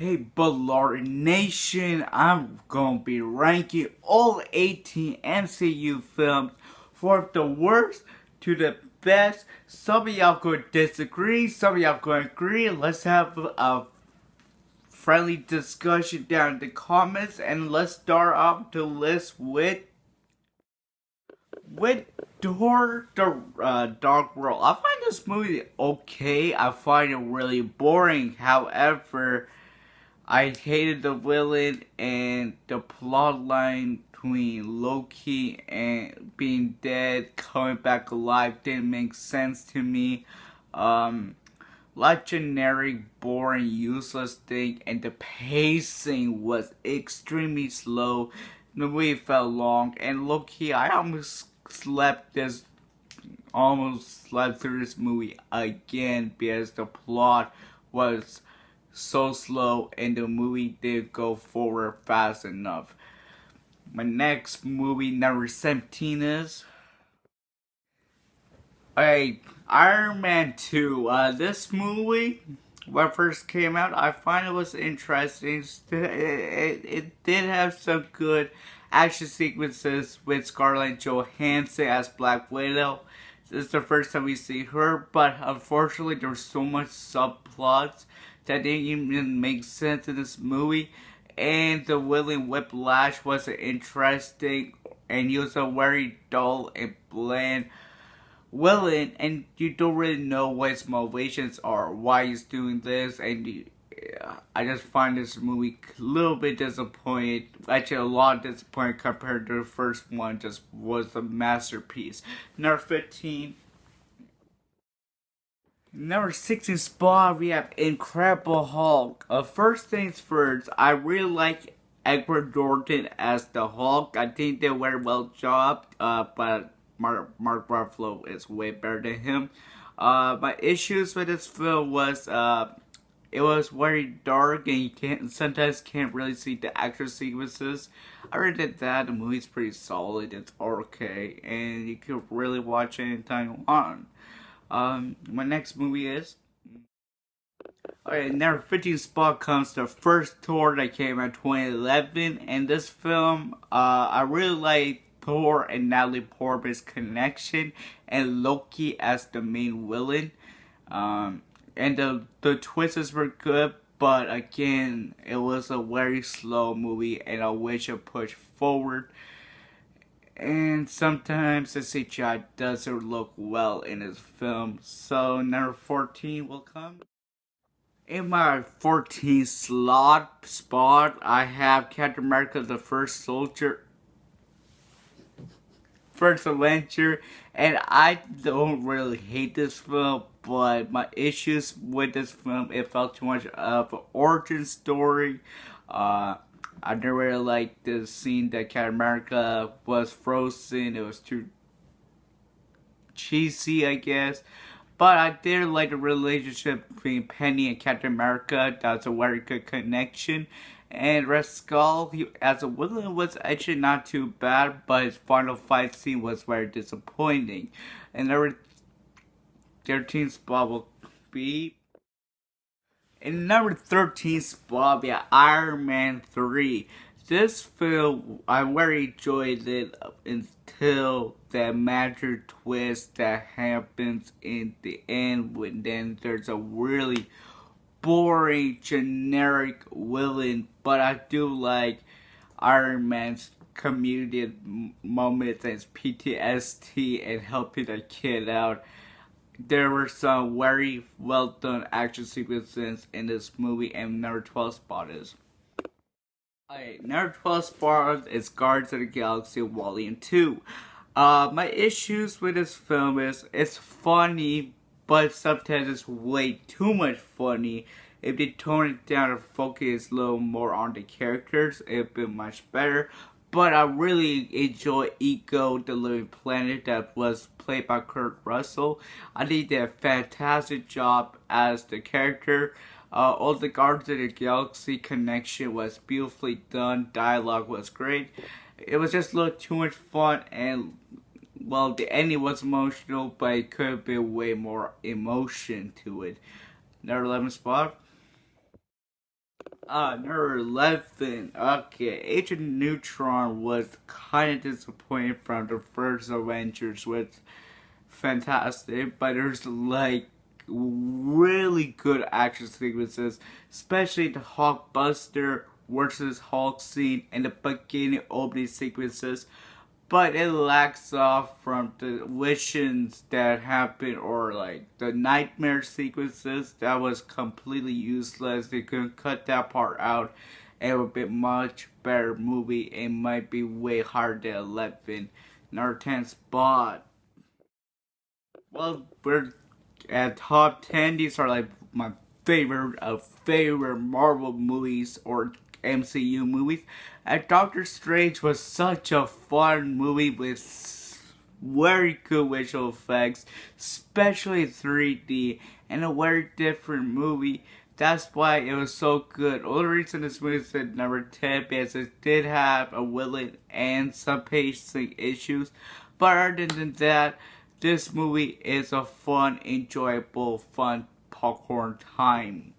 Hey, Ballard Nation, I'm gonna be ranking all 18 MCU films from the worst to the best. Some of y'all gonna disagree, some of y'all gonna agree. Let's have a friendly discussion down in the comments, and let's start off the list with Dark World. I find this movie okay. I find it really boring. However, I hated the villain and the plot line between Loki and being dead, coming back alive didn't make sense to me. Lot generic, boring, useless thing, and the pacing was extremely slow. The movie felt long, and Loki, I almost slept through this movie again because the plot was so slow and the movie didn't go forward fast enough. My next movie, number 17, is Iron Man 2. This movie, when it first came out, I find it was interesting. It did have some good action sequences with Scarlett Johansson as Black Widow. This is the first time we see her, but unfortunately there's so much subplots that didn't even make sense in this movie. And the villain Whiplash wasn't interesting, and he was a very dull and bland villain, and you don't really know what his motivations are, why he's doing this, and I just find this movie a little bit disappointed. Actually, a lot disappointed compared to the first one. Just was a masterpiece. Number 15. Number 16 spot, we have Incredible Hulk. First things first, I really like Edward Norton as the Hulk. I think they were well jobbed, but Mark Ruffalo is way better than him. My issues with this film was it was very dark and you sometimes can't really see the action sequences. Other than that, the movie's pretty solid. It's okay, and you can really watch it anytime you want. My next movie is. Okay, number 15 spot comes the first Thor that came out 2011, and this film, I really like Thor and Natalie Portman's connection, and Loki as the main villain. And the twists were good, but again, it was a very slow movie, and I wish it pushed forward. And sometimes the CGI doesn't look well in this film. So number 14 will come. In my 14th spot, I have Captain America: The First Soldier, First Avenger, and I don't really hate this film, but my issues with this film, it felt too much of an origin story. I never really liked the scene that Captain America was frozen. It was too cheesy, I guess. But I did like the relationship between Penny and Captain America. That's a very good connection. And Red Skull, as a villain, was actually not too bad, but his final fight scene was very disappointing. And number 13 spot will be. In number 13 spot, we have Iron Man 3. This film, I very enjoyed it until that major twist that happens in the end, when then there's a really boring, generic villain. But I do like Iron Man's comedic moments and his PTSD and helping the kid out. There were some very well done action sequences in this movie, and number 12 spot is. Alright, number 12 spot is Guardians of the Galaxy Volume 2. My issues with this film is it's funny, but sometimes it's way too much funny. If they tone it down and focus a little more on the characters, it'd be much better. But I really enjoy Ego, the Living Planet, that was played by Kurt Russell. I think they did a fantastic job as the character. All the Guardians of the Galaxy connection was beautifully done. Dialogue was great. It was just a little too much fun, and well, the ending was emotional, but it could have been way more emotion to it. Number 11 spot. Number 11. Okay, Agent Neutron was kind of disappointing from the first Avengers, which fantastic, but there's like really good action sequences, especially the Hulkbuster versus Hulk scene and the beginning opening sequences. But it lacks off from the visions that happen or like the nightmare sequences that was completely useless. They couldn't cut that part out. It would be a much better movie. It might be way harder than 11. Number 10 spot. Well, we're at top 10. These are like my favorite Marvel movies or MCU movies. And Doctor Strange was such a fun movie with very good visual effects, especially 3D, and a very different movie. That's why it was so good. Only reason this movie is at number 10 because it did have a villain and some pacing issues. But other than that, this movie is a fun, enjoyable, fun popcorn time.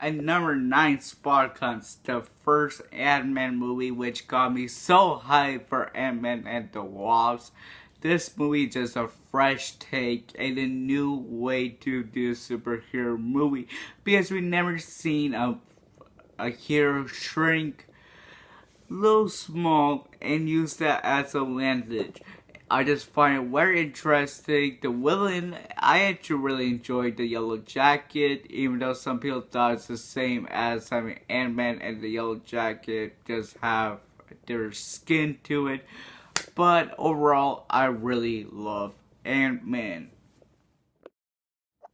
At number 9 spot comes the first Ant-Man movie, which got me so hyped for Ant-Man and the Wasp. This movie is just a fresh take and a new way to do a superhero movie because we've never seen a hero shrink little small and use that as a advantage. I just find it very interesting. The villain, I actually really enjoyed the Yellow Jacket, even though some people thought it's the same as having Ant-Man and the Yellow Jacket just have their skin to it. But overall, I really love Ant-Man.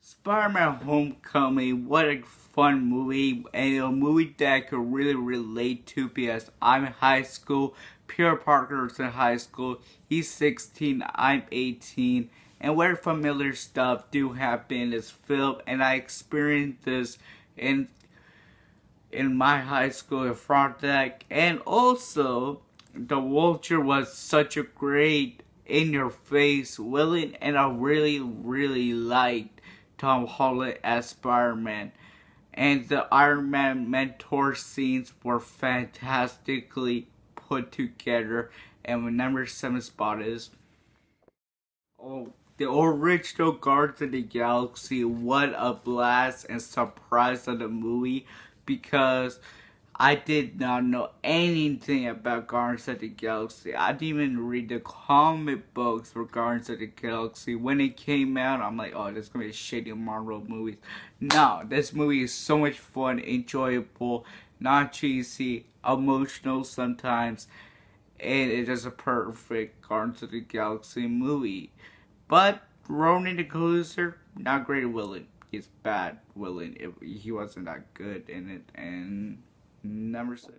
Spider-Man Homecoming, what a fun movie, and a movie that I could really relate to because I'm in high school, Peter Parker's in high school, he's 16, I'm 18, and very familiar stuff do happen in this film, and I experienced this in my high school in Frontenac, and also, the Vulture was such a great in-your-face villain, and I really liked Tom Holland as Spider-Man. And the Iron Man mentor scenes were fantastically put together. And my number 7 spot is the original Guardians of the Galaxy. What a blast and surprise of the movie, because I did not know anything about Guardians of the Galaxy. I didn't even read the comic books for Guardians of the Galaxy. When it came out, I'm like, oh, this is going to be shitty Marvel movies. No, this movie is so much fun, enjoyable, not cheesy, emotional sometimes. And it is a perfect Guardians of the Galaxy movie. But Ronan the Cruiser, not great villain. He's bad villain. He wasn't that good in it. And number 6.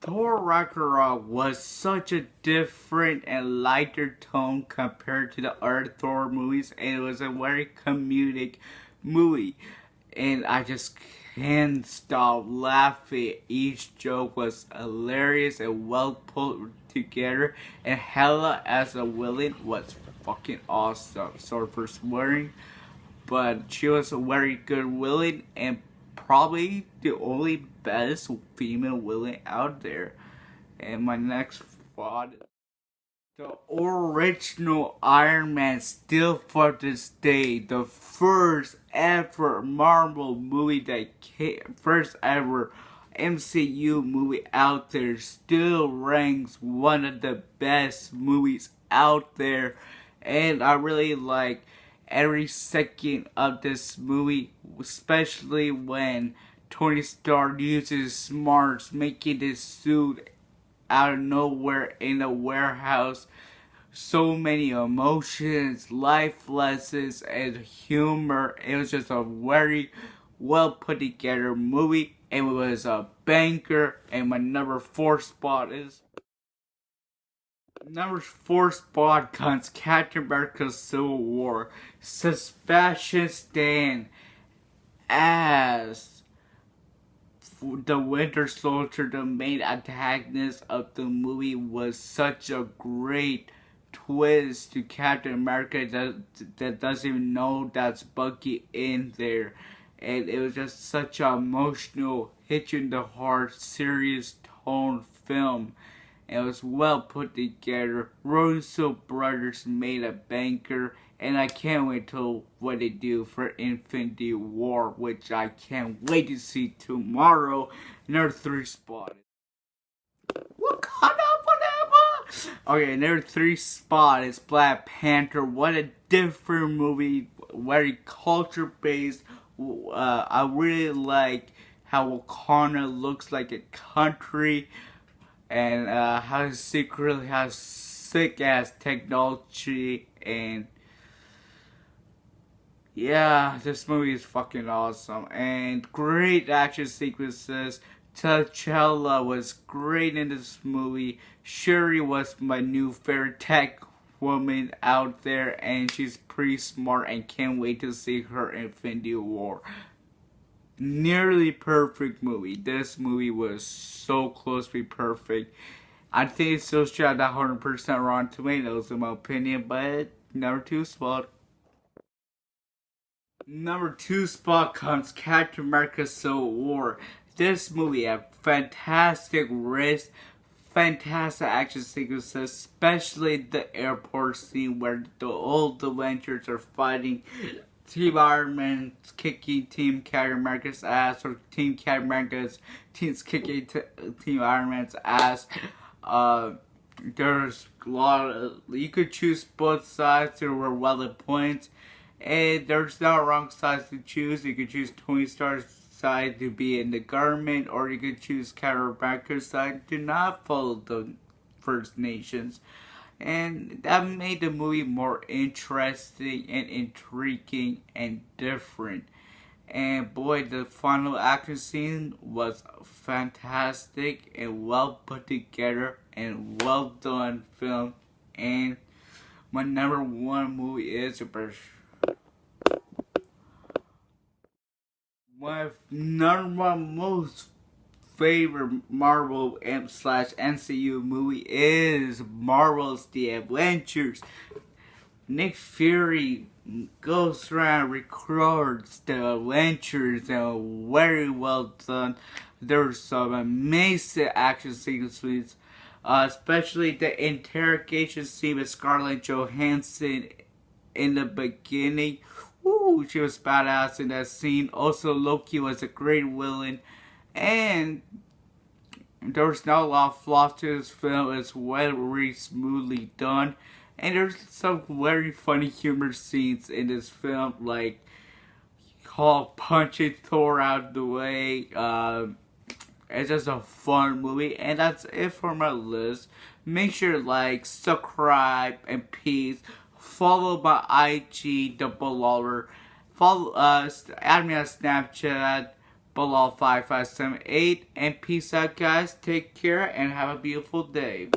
Thor Ragnarok was such a different and lighter tone compared to the other Thor movies, and it was a very comedic movie. And I just can't stop laughing. Each joke was hilarious and well put together, and Hela as a villain was fucking awesome. Sorry for swearing, but she was a very good villain and probably the only best female villain out there. And my next spot, the original Iron Man, still for this day, the first ever Marvel movie that came, first ever MCU movie out there, still ranks one of the best movies out there. And I really like every second of this movie, especially when Tony Stark uses smarts, making this suit out of nowhere in a warehouse. So many emotions, life lessons, and humor. It was just a very well put together movie, and it was a banger. And my number 4 spot is number 4 spot comes Captain America Civil War. Sebastian Stan as the Winter Soldier, the main antagonist of the movie, was such a great twist to Captain America that doesn't even know that's Bucky in there. and it was just such an emotional, hit you in the heart, serious tone film. It was well put together. Russo brothers made a banker, and I can't wait till what they do for Infinity War, which I can't wait to see tomorrow. Number 3 spot. Wakanda forever. Okay, number 3 spot is Black Panther. What a different movie, very culture based. I really like how Wakanda looks like a country, and how it secretly has sick ass technology. And yeah, this movie is fucking awesome, and great action sequences. T'Challa was great in this movie. Shuri was my new favorite tech woman out there, and she's pretty smart, and can't wait to see her in Infinity War. Nearly perfect movie. This movie was so close to be perfect. I think it still shot at 100% Rotten Tomatoes in my opinion, but number 2 spot. Number 2 spot comes Captain America Civil War. This movie had fantastic risks, fantastic action sequences, especially the airport scene where the old Avengers are fighting Team Iron Man's kicking Team Captain America's ass, or Team Captain America's team's kicking Team Iron Man's ass. There's a lot of, you could choose both sides. There were valid points, and there's no wrong sides to choose. You could choose Tony Stark's side to be in the government, or you could choose Captain America's side to not follow the First Nations. And that made the movie more interesting and intriguing and different. And boy, the final action scene was fantastic and well put together and well done film. And my number 1 movie is my number 1 most favorite Marvel slash MCU movie is Marvel's The Avengers. Nick Fury goes around, records the Avengers, and very well done. There's some amazing action sequences, especially the interrogation scene with Scarlett Johansson in the beginning. Ooh, she was badass in that scene. Also, Loki was a great villain. And there was not a lot of flaws to this film. It's very smoothly done. And there's some very funny humor scenes in this film, like Hulk punching Thor out of the way. It's just a fun movie. And that's it for my list. Make sure to like, subscribe, and peace. Follow my IG, the Baller. Follow add me on Snapchat, Balal5578, and peace out guys, take care and have a beautiful day.